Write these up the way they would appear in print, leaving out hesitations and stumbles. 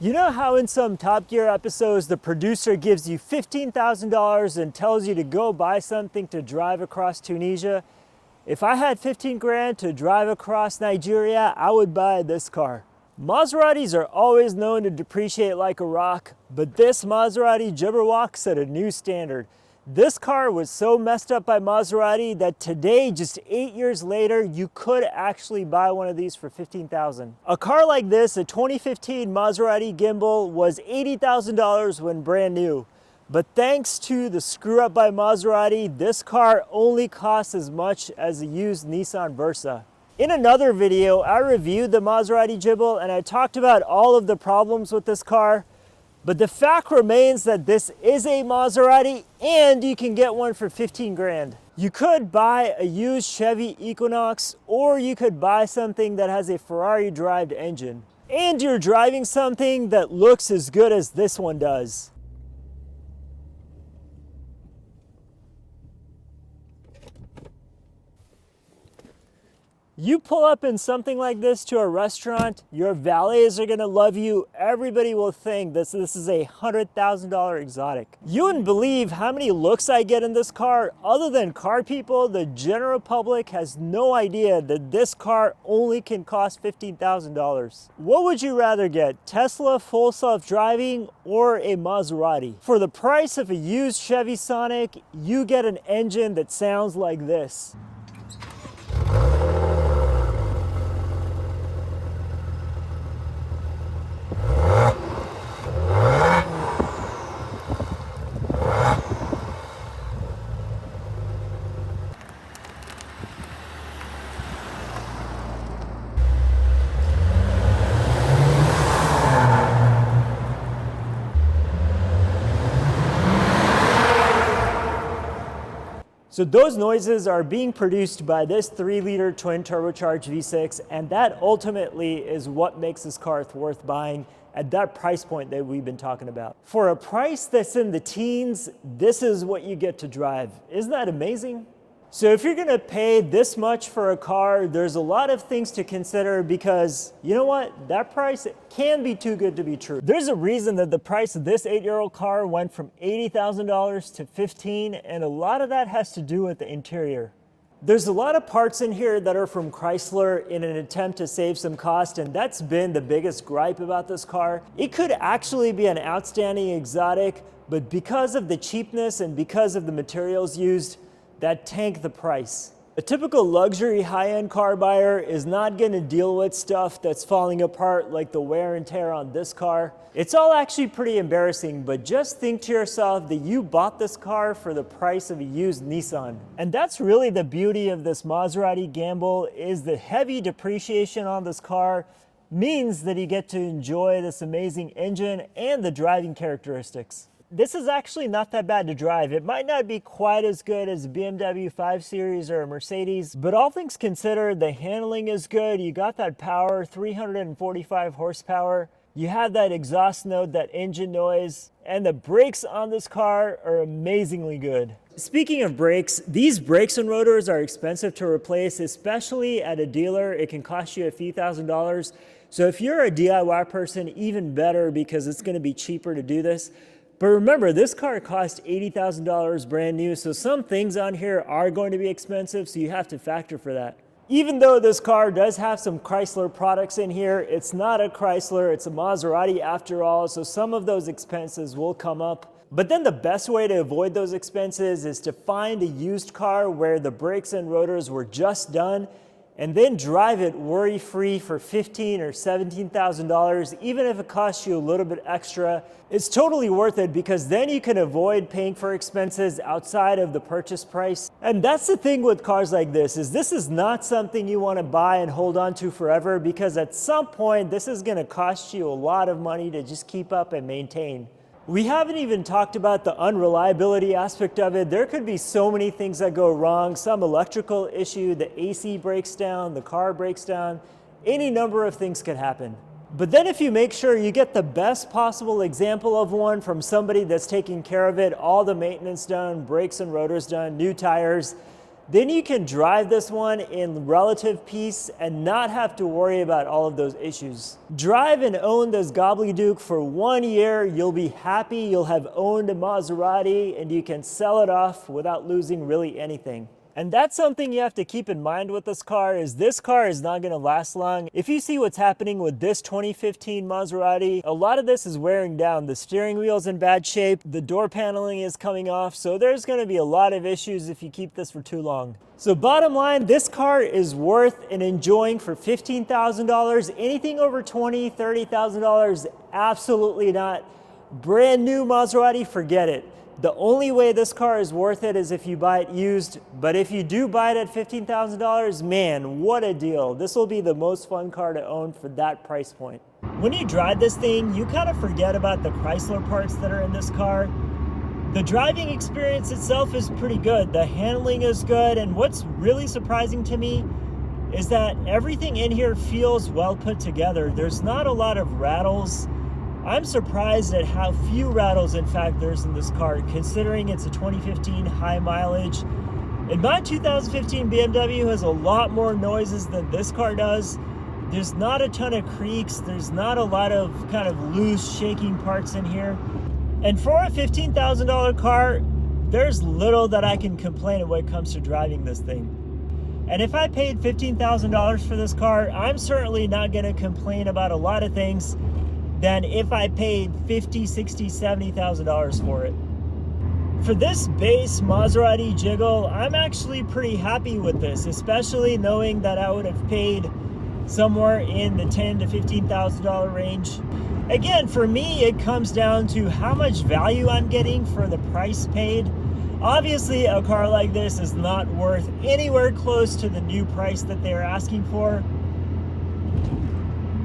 You know how in some Top Gear episodes, the producer gives you $15,000 and tells you to go buy something to drive across Tunisia? If I had 15 grand to drive across Nigeria, I would buy this car. Maseratis are always known to depreciate like a rock, but this Maserati Ghibli set a new standard. This car was so messed up by Maserati that today, just 8 years later, you could actually buy one of these for $15,000. A car like this, a 2015 Maserati Ghibli, was $80,000 when brand new. But thanks to the screw up by Maserati, this car only costs as much as a used Nissan Versa. In another video, I reviewed the Maserati Ghibli and I talked about all of the problems with this car. But the fact remains that this is a Maserati and you can get one for 15 grand. You could buy a used Chevy Equinox or you could buy something that has a Ferrari-derived engine. And you're driving something that looks as good as this one does. You pull up in something like this to a restaurant, your valets are gonna love you. Everybody will think this is a $100,000 exotic. You wouldn't believe how many looks I get in this car. Other than car people, the general public has no idea that this car only can cost $15,000. What would you rather get, Tesla full self-driving or a Maserati? For the price of a used Chevy Sonic, you get an engine that sounds like this. So those noises are being produced by this 3-liter twin turbocharged V6, and that ultimately is what makes this car worth buying at that price point that we've been talking about. For a price that's in the teens, this is what you get to drive. Isn't that amazing? So if you're gonna pay this much for a car, there's a lot of things to consider because you know what? That price can be too good to be true. There's a reason that the price of this 8-year-old car went from $80,000 to $15,000, and a lot of that has to do with the interior. There's a lot of parts in here that are from Chrysler in an attempt to save some cost, and that's been the biggest gripe about this car. It could actually be an outstanding exotic, but because of the cheapness and because of the materials used, that tank the price. A typical luxury high-end car buyer is not going to deal with stuff that's falling apart like the wear and tear on this car. It's all actually pretty embarrassing, but just think to yourself that you bought this car for the price of a used Nissan. And that's really the beauty of this Maserati Ghibli, is the heavy depreciation on this car means that you get to enjoy this amazing engine and the driving characteristics. This is actually not that bad to drive. It might not be quite as good as a BMW 5 Series or a Mercedes, but all things considered, the handling is good. You got that power, 345 horsepower. You have that exhaust note, that engine noise, and the brakes on this car are amazingly good. Speaking of brakes, these brakes and rotors are expensive to replace, especially at a dealer. It can cost you a few $1,000s. So if you're a DIY person, even better because it's going to be cheaper to do this. But remember, this car cost $80,000 brand new, so some things on here are going to be expensive, so you have to factor for that. Even though this car does have some Chrysler products in here, it's not a Chrysler, it's a Maserati after all, so some of those expenses will come up. But then the best way to avoid those expenses is to find a used car where the brakes and rotors were just done, and then drive it worry-free for $15,000 or $17,000, even if it costs you a little bit extra. It's totally worth it because then you can avoid paying for expenses outside of the purchase price. And that's the thing with cars like this is not something you want to buy and hold on to forever, because at some point this is going to cost you a lot of money to just keep up and maintain. We haven't even talked about the unreliability aspect of it. There could be so many things that go wrong, some electrical issue, the AC breaks down, the car breaks down, any number of things could happen. But then if you make sure you get the best possible example of one from somebody that's taking care of it, all the maintenance done, brakes and rotors done, new tires, then you can drive this one in relative peace and not have to worry about all of those issues. Drive and own this gobbledygook for 1 year. You'll be happy. You'll have owned a Maserati and you can sell it off without losing really anything. And that's something you have to keep in mind with this car is not going to last long. If you see what's happening with this 2015 Maserati, a lot of this is wearing down. The steering wheel's in bad shape, the door paneling is coming off, so there's going to be a lot of issues if you keep this for too long. So bottom line, this car is worth and enjoying for $15,000. Anything over $20,000, $30,000, absolutely not. Brand new Maserati, forget it. The only way this car is worth it is if you buy it used, but if you do buy it at $15,000, man, what a deal. This will be the most fun car to own for that price point. When you drive this thing, you kind of forget about the Chrysler parts that are in this car. The driving experience itself is pretty good. The handling is good, and what's really surprising to me is that everything in here feels well put together. There's not a lot of rattles. I'm surprised at how few rattles, in fact, there's in this car, considering it's a 2015 high mileage. And my 2015 BMW has a lot more noises than this car does. There's not a ton of creaks. There's not a lot of kind of loose, shaking parts in here. And for a $15,000 car, there's little that I can complain of when it comes to driving this thing. And if I paid $15,000 for this car, I'm certainly not going to complain about a lot of things than if I paid $50,000, $60,000, $70,000 for it. For this base Maserati Jiggle, I'm actually pretty happy with this, especially knowing that I would have paid somewhere in the $10,000 to $15,000 range. Again, for me, it comes down to how much value I'm getting for the price paid. Obviously, a car like this is not worth anywhere close to the new price that they're asking for.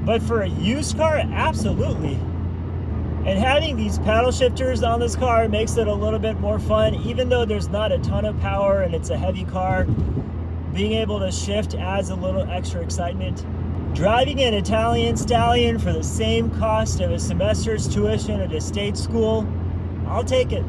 But for a used car, absolutely. And having these paddle shifters on this car makes it a little bit more fun, even though there's not a ton of power and it's a heavy car. Being able to shift adds a little extra excitement. Driving an Italian Stallion for the same cost of a semester's tuition at a state school, I'll take it.